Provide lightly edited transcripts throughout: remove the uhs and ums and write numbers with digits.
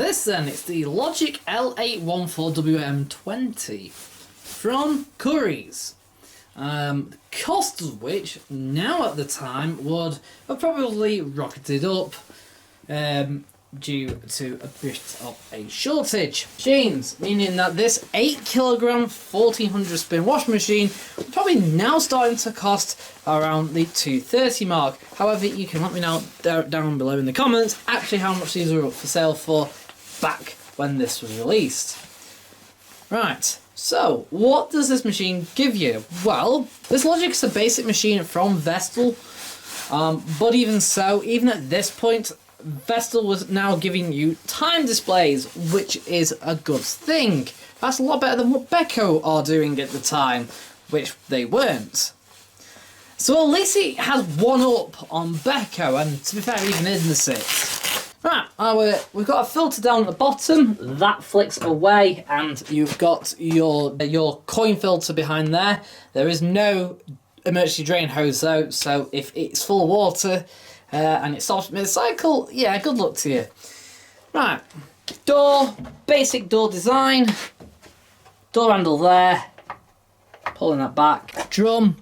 this then, it's the Logik L814WM20 from Currys. Cost of which, now at the time, would have probably rocketed up due to a bit of a shortage. Machines, meaning that this 8kg 1400 spin washing machine is probably now starting to cost around the $230 mark. However, you can let me know down below in the comments actually how much these were up for sale for back when this was released. Right, so what does this machine give you? Well, this Logik is a basic machine from Vestal, but even so, even at this point, Vestal was now giving you time displays, which is a good thing. That's a lot better than what Beko are doing at the time, which they weren't. So at least it has one up on Beko, and to be fair, even Indices. Right, we've got a filter down at the bottom, that flicks away, and you've got your coin filter behind there. There is no emergency drain hose though, so if it's full of water, and it stops mid-cycle, yeah, good luck to you. Right, door, basic door design, door handle there, pulling that back. Drum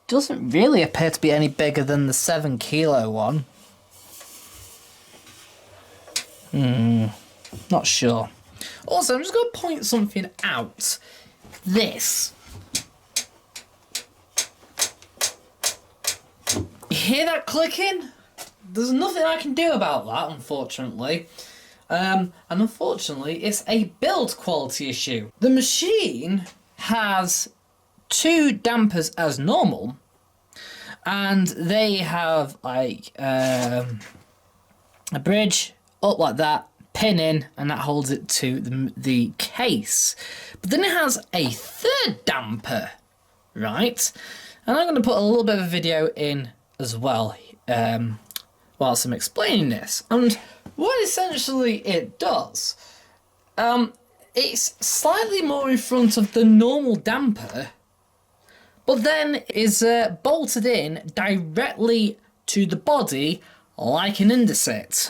doesn't really appear to be any bigger than the 7kg one. Not sure. Also, I'm just going to point something out. This. You hear that clicking? There's nothing I can do about that, unfortunately. And unfortunately, it's a build quality issue. The machine has 2 dampers as normal, and they have like a bridge up like that, pin in, and that holds it to the case. But then it has a 3rd damper, right? And I'm going to put a little bit of a video in as well whilst I'm explaining this. And what essentially it does, it's slightly more in front of the normal damper, but then is bolted in directly to the body like an Indesit.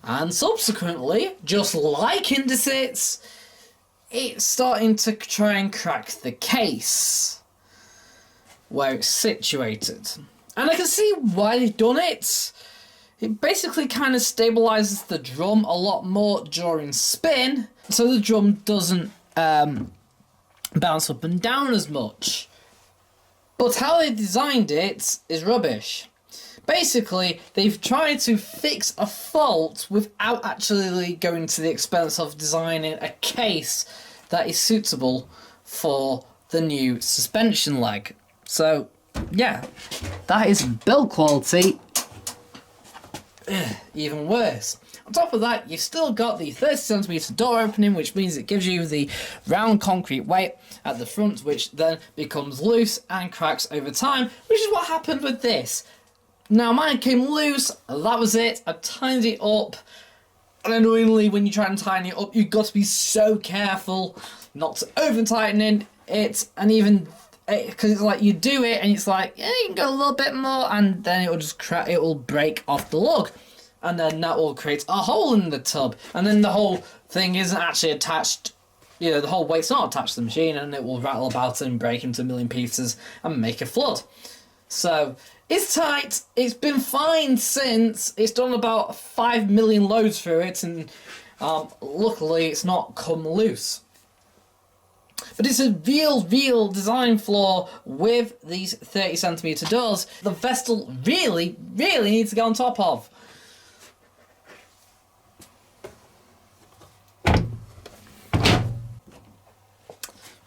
And subsequently, just like Indesit, it's starting to try and crack the case where it's situated. And I can see why they've done it. It basically kind of stabilizes the drum a lot more during spin, so the drum doesn't bounce up and down as much. But how they designed it is rubbish. Basically, they've tried to fix a fault without actually going to the expense of designing a case that is suitable for the new suspension leg. So, yeah, that is build quality. Even worse. On top of that, you've still got the 30cm door opening, which means it gives you the round concrete weight at the front, which then becomes loose and cracks over time, which is what happened with this. Now mine came loose, that was it. I tightened it up, and annoyingly when you try and tighten it up, you've got to be so careful not to over tighten it, and even because it's like you do it and it's like, yeah, you can go a little bit more, and then it will just crack, it will break off the lug, and then that will create a hole in the tub, and then the whole thing isn't actually attached, you know, the whole weight's not attached to the machine, and it will rattle about and break into a million pieces and make a flood. So it's tight, it's been fine since, it's done about 5 million loads through it, and luckily it's not come loose. But it's a real design flaw with these 30cm doors the Vestal really needs to go on top of.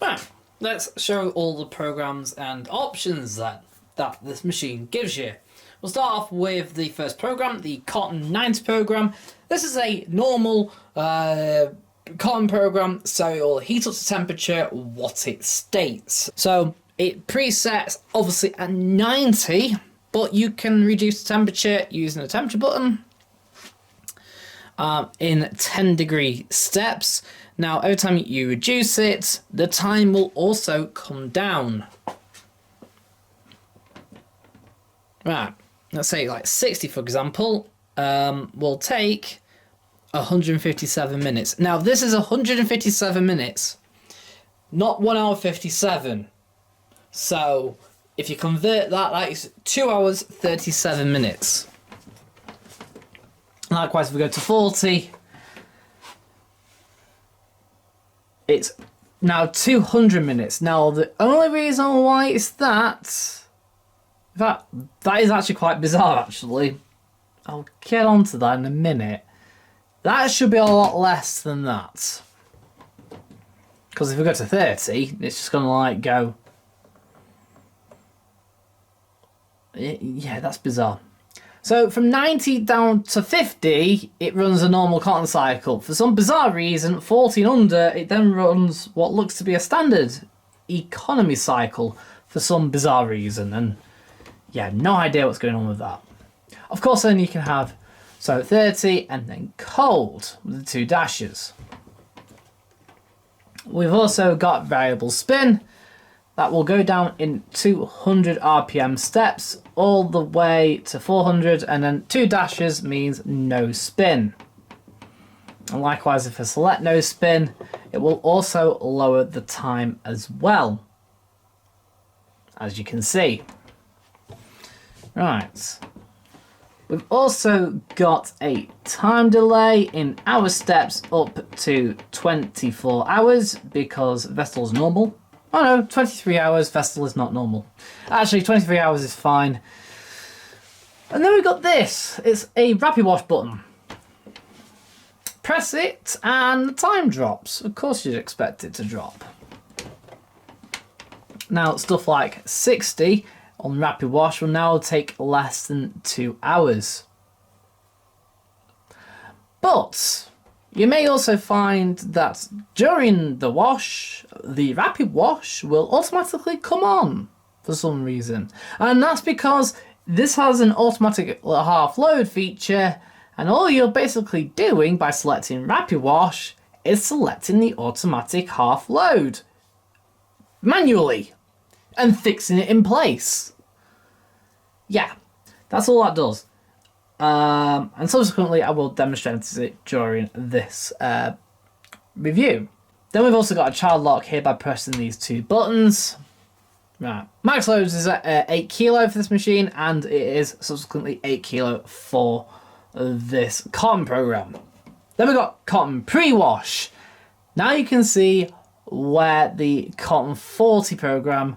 Right, let's show all the programs and options that this machine gives you. We'll start off with the first program, the Cotton 90 program. This is a normal cotton program, so it will heat up to temperature what it states. So it presets obviously at 90, but you can reduce the temperature using the temperature button in 10-degree steps. Now every time you reduce it, the time will also come down. Right, let's say like 60 for example, will take 157 minutes. Now, this is 157 minutes, not 1 hour 57. So, if you convert that, that is 2 hours 37 minutes. Likewise, if we go to 40, it's now 200 minutes. Now, the only reason why it's that is actually quite bizarre, actually. I'll get onto that in a minute. That should be a lot less than that. Because if we go to 30, it's just going to like go... Yeah, that's bizarre. So from 90 down to 50, it runs a normal cotton cycle. For some bizarre reason, 40 and under, it then runs what looks to be a standard economy cycle for some bizarre reason. And yeah, no idea what's going on with that. Of course, then you can have 30 and then cold with the 2 dashes. We've also got variable spin that will go down in 200 RPM steps all the way to 400, and then 2 dashes means no spin. And likewise, if I select no spin, it will also lower the time as well, as you can see. Right. We've also got a time delay in hour steps up to 24 hours because Vestel's normal. Oh no, 23 hours, Vestel is not normal. Actually, 23 hours is fine. And then we've got this. It's a rapid wash button. Press it and the time drops. Of course you'd expect it to drop. Now, stuff like 60 on rapid wash will now take less than 2 hours. But you may also find that during the wash, the rapid wash will automatically come on for some reason. And that's because this has an automatic half load feature, and all you're basically doing by selecting rapid wash is selecting the automatic half load manually and fixing it in place. Yeah, that's all that does. And subsequently, I will demonstrate it during this review. Then we've also got a child lock here by pressing these 2 buttons. Right, max loads is at 8 kilo for this machine, and it is subsequently 8 kilo for this cotton program. Then we've got cotton pre-wash. Now you can see where the cotton 40 program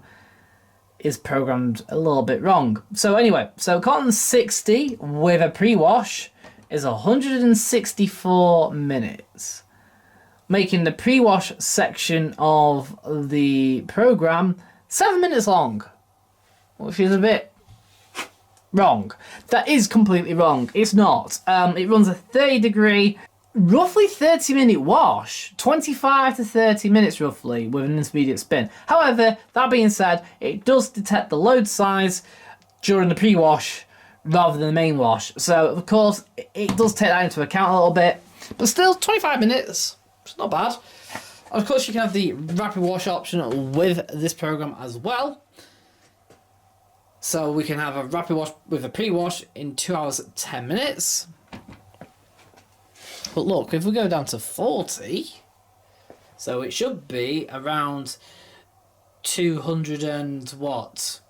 is programmed a little bit wrong. So anyway, so cotton 60 with a pre-wash is 164 minutes, making the pre-wash section of the program 7 minutes long, which is a bit wrong. That is completely wrong. It's not. It runs a 30-degree, roughly 30-minute wash, 25 to 30 minutes roughly, with an intermediate spin. However, that being said, it does detect the load size during the pre-wash rather than the main wash. So, of course, it does take that into account a little bit. But still, 25 minutes, it's not bad. Of course, you can have the rapid wash option with this program as well. So we can have a rapid wash with a pre-wash in 2 hours 10 minutes. But look, if we go down to 40, so it should be around 200 and what?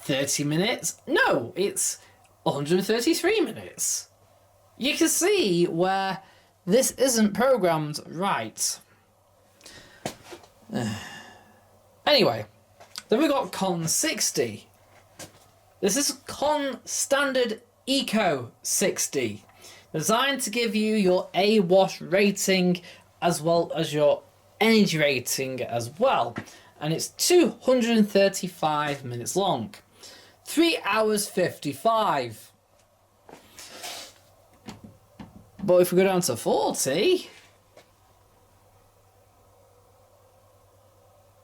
30 minutes? No, it's 133 minutes. You can see where this isn't programmed right. Anyway, then we got Con 60. This is Con Standard Eco 60. Designed to give you your A-wash rating as well as your energy rating as well. And it's 235 minutes long. 3 hours 55. But if we go down to 40,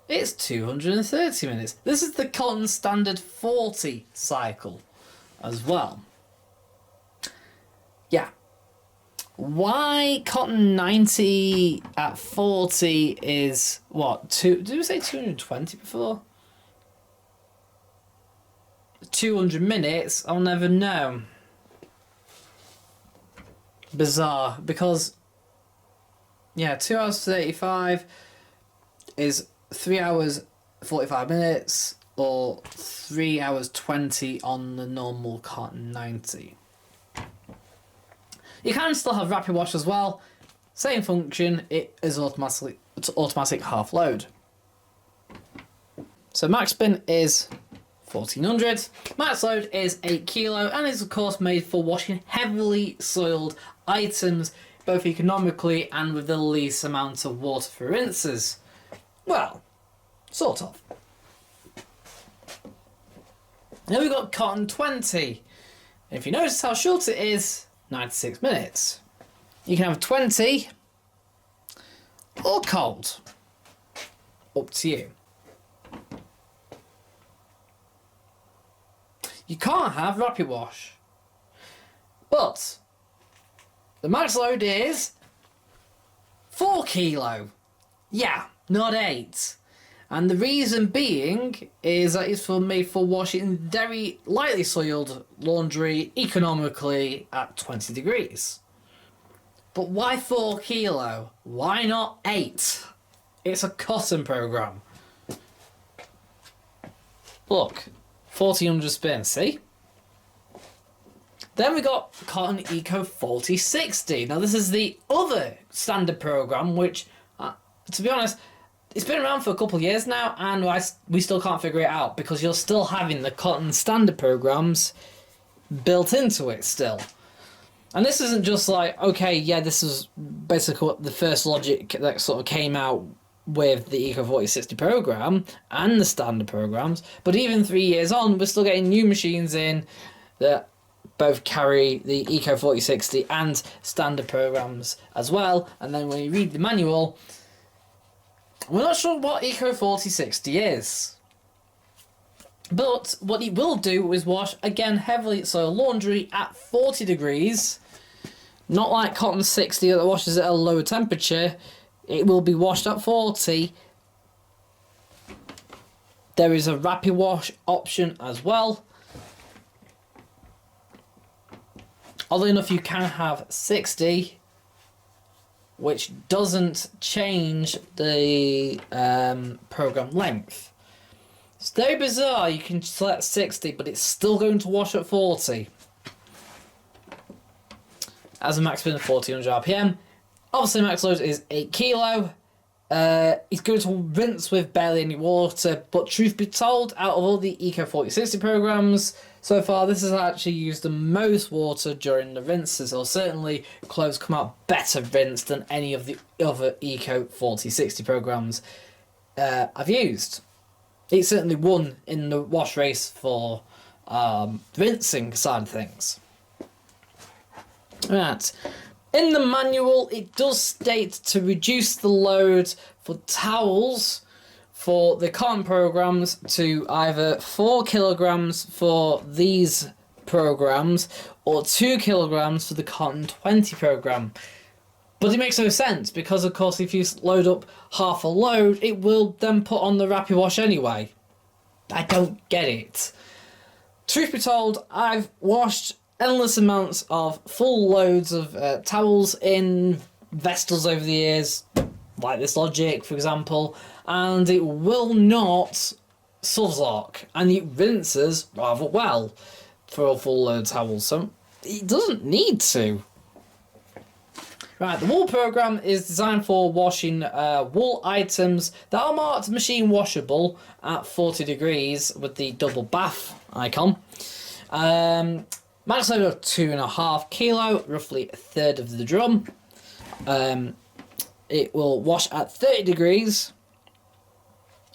it's 230 minutes. This is the Cotton Standard 40 cycle as well. Yeah. Why Cotton 90 at 40 is what? Did we say 220 before? 200 minutes? I'll never know. bizarre because, yeah, 2 hours 35 is 3 hours 45 minutes or 3 hours 20 on the normal Cotton 90. You can still have rapid wash as well. Same function, it is automatic half load. So max spin is 1400. Max load is 8 kilo and is of course made for washing heavily soiled items, both economically and with the least amount of water for rinses. Well, sort of. Then we've got Cotton 20. If you notice how short it is, 96 minutes. You can have 20 or cold. Up to you. You can't have rapid wash. But the max load is 4 kilo. Yeah, not 8. And the reason being is that it's made for washing very lightly soiled laundry economically at 20 degrees. But why 4 kilo? Why not 8? It's a cotton program. Look, 1400 spin, see? Then we got Cotton Eco 4060. Now this is the other standard program, which, to be honest, it's been around for a couple of years now, and we still can't figure it out because you're still having the Cotton standard programs built into it still. And this isn't just like, okay, yeah, this is basically the first Logik that sort of came out with the Eco 4060 program and the standard programs, but even 3 years on, we're still getting new machines in that both carry the Eco 4060 and standard programs as well. And then when you read the manual, we're not sure what Eco 4060 is. But what it will do is wash, again, heavily soiled laundry at 40 degrees. Not like Cotton 60 that washes at a lower temperature. It will be washed at 40. There is a rapid wash option as well. Oddly enough, you can have 60, which doesn't change the program length. It's very bizarre. You can select 60, but it's still going to wash at 40. As a max spin of 1400 RPM. Obviously, max load is 8 kilo. It's going to rinse with barely any water, but truth be told, out of all the Eco 4060 programs so far, this has actually used the most water during the rinses, or certainly clothes come out better rinsed than any of the other Eco 4060 programs I've used. It certainly won in the wash race for rinsing side of things. Right. In the manual, it does state to reduce the load for towels for the cotton programs to either 4 kilograms for these programs or 2 kilograms for the Cotton 20 program. But it makes no sense because, of course, if you load up half a load, it will then put on the rapid wash anyway. I don't get it. Truth be told, I've washed endless amounts of full loads of towels in Vestals over the years, like this Logik, for example, and it will not sudslock, and it rinses rather well for a full load of towels, so it doesn't need to. Right, the wool program is designed for washing wool items that are marked machine washable at 40 degrees with the double bath icon. Max load of 2.5 kilo, roughly a third of the drum. It will wash at 30 degrees,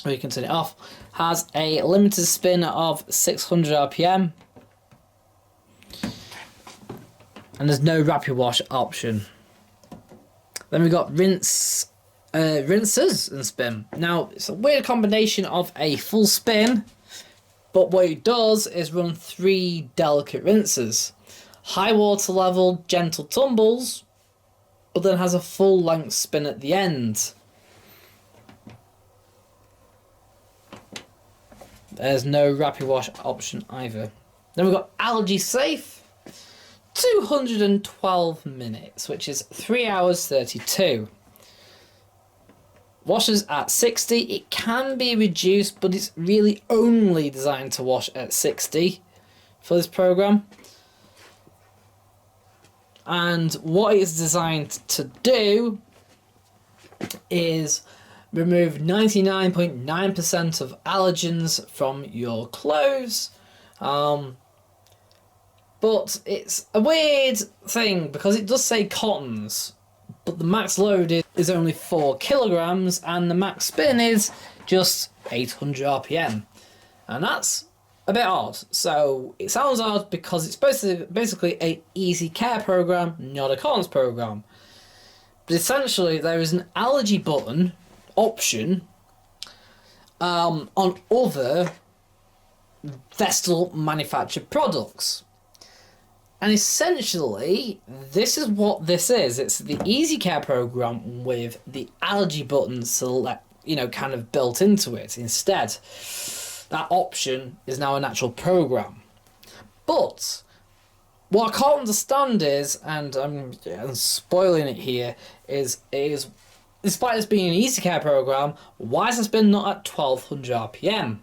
or you can turn it off. Has a limited spin of 600 RPM. And there's no rapid wash option. Then we've got rinsers and spin. Now, it's a weird combination of a full spin, but what it does is run 3 delicate rinses. High water level, gentle tumbles, but then has a full length spin at the end. There's no rapid wash option either. Then we've got allergy safe. 212 minutes, which is 3 hours 32. Washes at 60. It can be reduced, but it's really only designed to wash at 60 for this program. And what it's designed to do is remove 99.9% of allergens from your clothes. But it's a weird thing because it does say cottons, but the max load is only 4 kilograms and the max spin is just 800 RPM. And that's a bit odd. So it sounds odd because it's basically an easy care program, not a cottons program. But essentially there is an allergy button option on other Vestal manufactured products. And essentially, this is what this is. It's the Easy Care program with the allergy button select, kind of built into it. Instead, that option is now an actual program. But what I can't understand is, and I'm spoiling it here, is despite this being an Easy Care program, why is this spin not at 1200 RPM?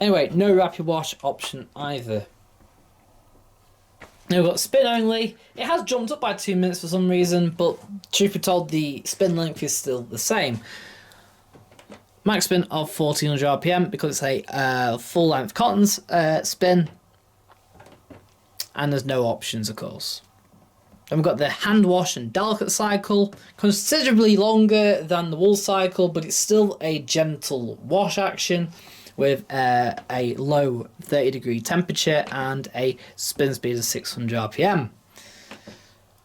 Anyway, no rapid wash option either. Now we've got spin only. It has jumped up by 2 minutes for some reason, but truth be told, the spin length is still the same. Max spin of 1400 RPM because it's a full length cottons spin. And there's no options, of course. Then we've got the hand wash and delicate cycle, considerably longer than the wool cycle, but it's still a gentle wash action with a low 30-degree temperature and a spin speed of 600 RPM,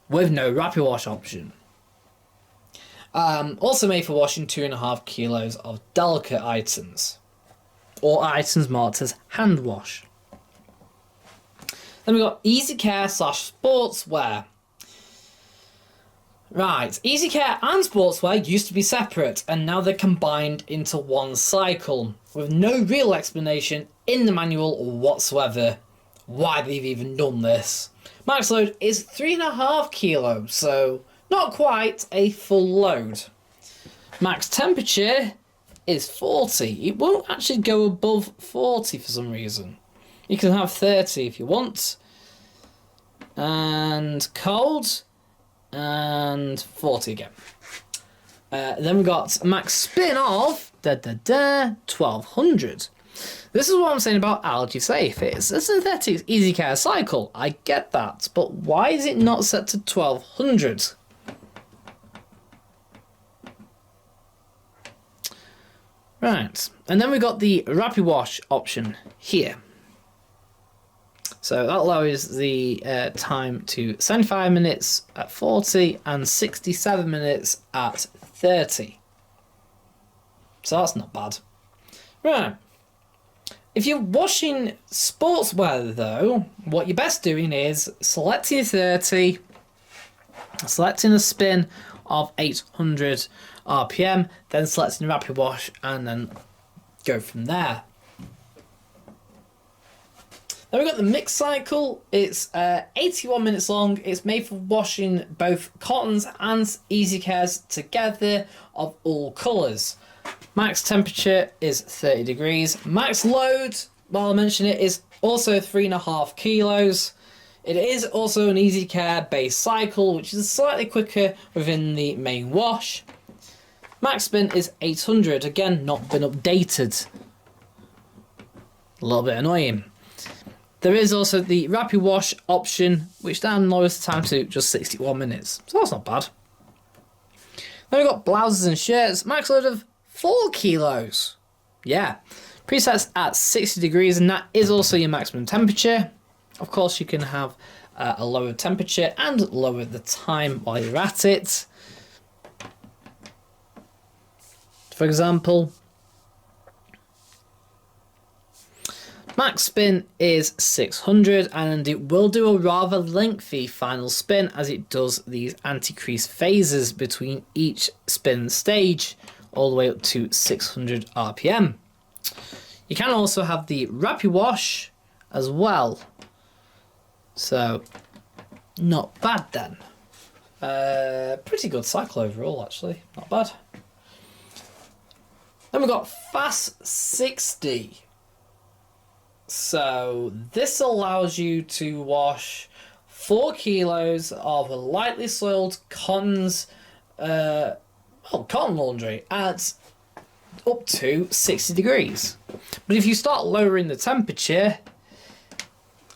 with no rapid wash option. Also made for washing 2.5 kilos of delicate items, or items marked as hand wash. Then we've got Easy Care / Sportswear. Right, Easy Care and Sportswear used to be separate, and now they're combined into one cycle, with no real explanation in the manual whatsoever why they've even done this. Max load is 3.5 kilos, so not quite a full load. Max temperature is 40. It won't actually go above 40 for some reason. You can have 30 if you want. And cold. And 40 again. Then we've got max spin of 1200. This is what I'm saying about allergy safe. It's a synthetic Easy Care cycle. I get that, but why is it not set to 1200? Right, and then we've got the rapid wash option here. So that lowers the time to 75 minutes at 40 and 67 minutes at 30. So that's not bad. Right. If you're washing sportswear though, what you're best doing is selecting 30, selecting a spin of 800 RPM, then selecting rapid wash and then go from there. Then we've got the mix cycle. It's 81 minutes long. It's made for washing both cottons and Easy Cares together of all colours. Max temperature is 30 degrees. Max load, while I mention it, is also 3.5 kilos. It is also an Easy Care based cycle, which is slightly quicker within the main wash. Max spin is 800. Again, not been updated. A little bit annoying. There is also the rapid wash option, which then lowers the time to just 61 minutes. So that's not bad. Then we've got blouses and shirts. Max load of 4 kilos. Yeah. Presets at 60 degrees, and that is also your maximum temperature. Of course, you can have a lower temperature and lower the time while you're at it. For example, max spin is 600, and it will do a rather lengthy final spin as it does these anti-crease phases between each spin stage all the way up to 600 RPM. You can also have the Rapid Wash as well. So, not bad then. Pretty good cycle overall, actually. Not bad. Then we've got Fast 60. So, this allows you to wash 4 kilos of lightly soiled cotton laundry at up to 60 degrees. But if you start lowering the temperature,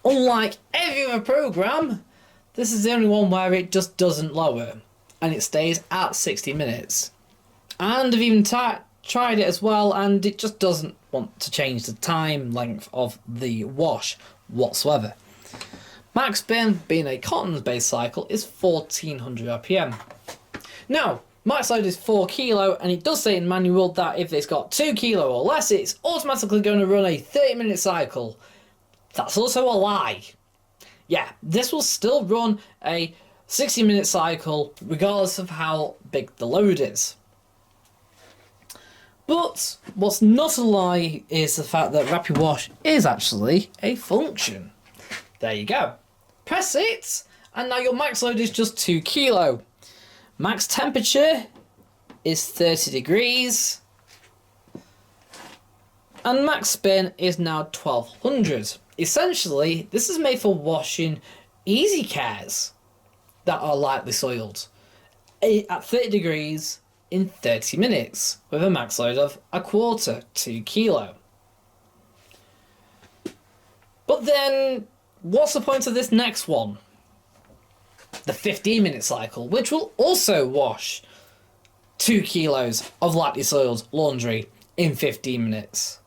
unlike every other program, this is the only one where it just doesn't lower and it stays at 60 minutes. And I've even tried it as well, and it just doesn't want to change the time length of the wash whatsoever. Max spin, being a cotton based cycle, is 1400 RPM. Now, max load is 4 kilo, and it does say in manual that if it's got 2 kilo or less, it's automatically going to run a 30-minute cycle. That's also a lie. Yeah, this will still run a 60-minute cycle regardless of how big the load is. But what's not a lie is the fact that Rapid Wash is actually a function. There you go. Press it, and now your max load is just 2 kilo. Max temperature is 30 degrees. And max spin is now 1200. Essentially, this is made for washing easy cares that are lightly soiled at 30 degrees in 30 minutes with a max load of 2 kilo. But then, what's the point of this next one? The 15-minute cycle, which will also wash 2 kilos of lightly soiled laundry in 15 minutes.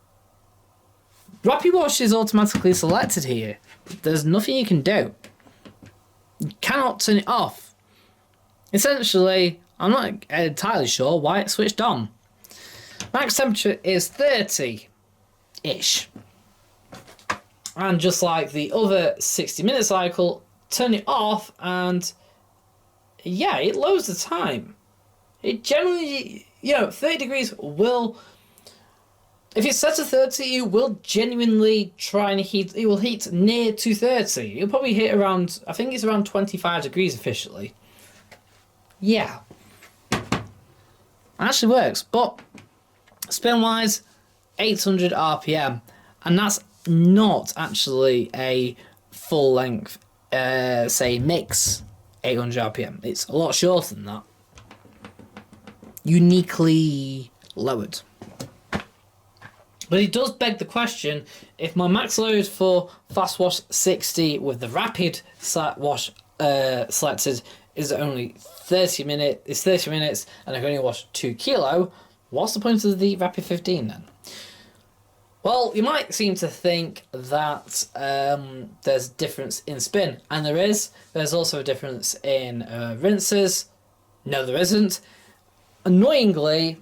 Rapid Wash is automatically selected here. There's nothing you can do. You cannot turn it off. Essentially, I'm not entirely sure why it's switched on. Max temperature is 30-ish. And just like the other 60-minute cycle, turn it off and yeah, it lowers the time. It generally, 30 degrees will... If it's set to 30, you will genuinely try and heat... It will heat near to 30. It'll probably hit around... I think it's around 25 degrees officially. Yeah. Actually works, but spin-wise, 800 RPM. And that's not actually a full-length, say, mix 800 RPM. It's a lot shorter than that. Uniquely lowered. But it does beg the question, if my max load for Fast Wash 60 with the Rapid Wash selected is only 30 minutes, and I can only wash 2 kilo, what's the point of the Rapid 15 then? Well, you might seem to think that there's a difference in spin, and there is. There's also a difference in rinses. No, there isn't. Annoyingly,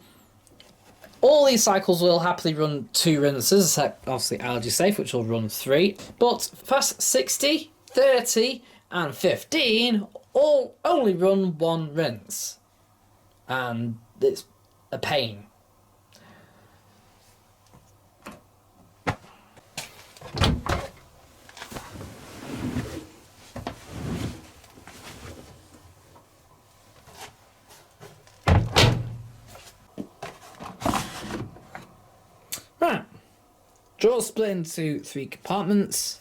all these cycles will happily run 2 rinses, except obviously Allergy Safe, which will run 3. But Fast 60, 30, and 15 all only run 1 rinse. And it's a pain. Right, drawer split into 3 compartments.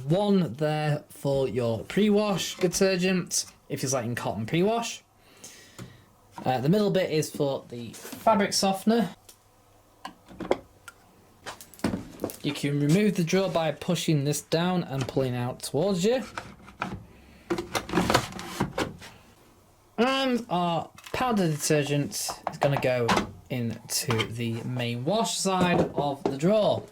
One there for your pre-wash detergent, if you're selecting cotton pre-wash. The middle bit is for the fabric softener. You can remove the drawer by pushing this down and pulling out towards you. And our powder detergent is going to go into the main wash side of the drawer.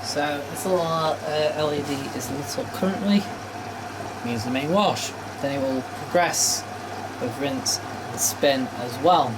So this little LED is lit up currently, means the main wash. Then it will progress with rinse and spin as well.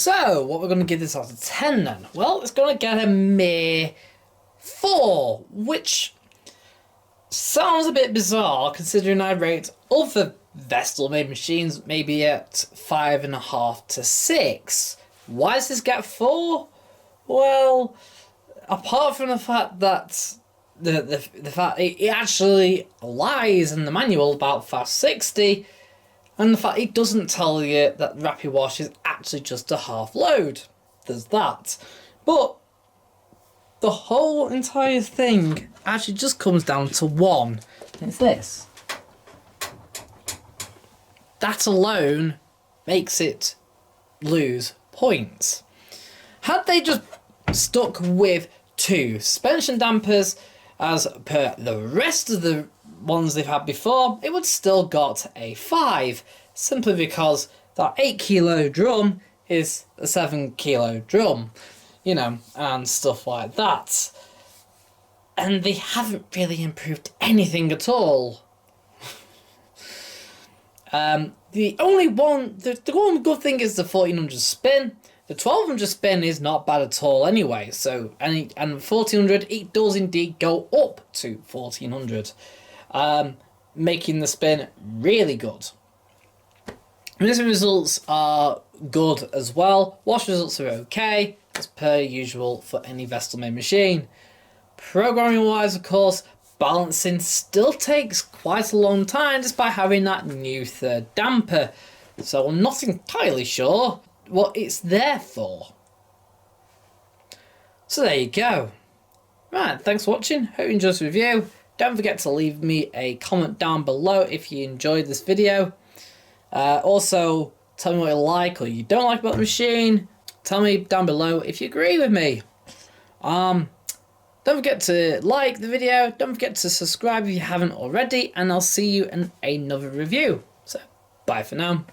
So, what we're going to give this out of 10 then? Well, it's going to get a mere 4, which sounds a bit bizarre considering I rate other Vestal made machines maybe at 5.5 to 6. Why does this get 4? Well, apart from the fact that the fact it actually lies in the manual about fast 60, and the fact it doesn't tell you that Rapid Wash is actually just a half load. There's that. But the whole entire thing actually just comes down to one. And it's this. That alone makes it lose points. Had they just stuck with 2 suspension dampers as per the rest of the ones they've had before, it would still got a 5, simply because that 8 kilo drum is a 7 kilo drum, you know, and stuff like that. And they haven't really improved anything at all. The one good thing is the 1400 spin. The 1200 spin is not bad at all anyway. So and 1400, it does indeed go up to 1400, making the spin really good. Minutes results are good as well. Wash results are okay, as per usual for any Vestal made machine. Programming wise, of course, balancing still takes quite a long time despite having that new third damper. So I'm not entirely sure what it's there for. So there you go. Right, thanks for watching. Hope you enjoyed this review. Don't forget to leave me a comment down below if you enjoyed this video. Also, tell me what you like or you don't like about the machine. Tell me down below if you agree with me. Don't forget to like the video. Don't forget to subscribe if you haven't already. And I'll see you in another review. So, bye for now.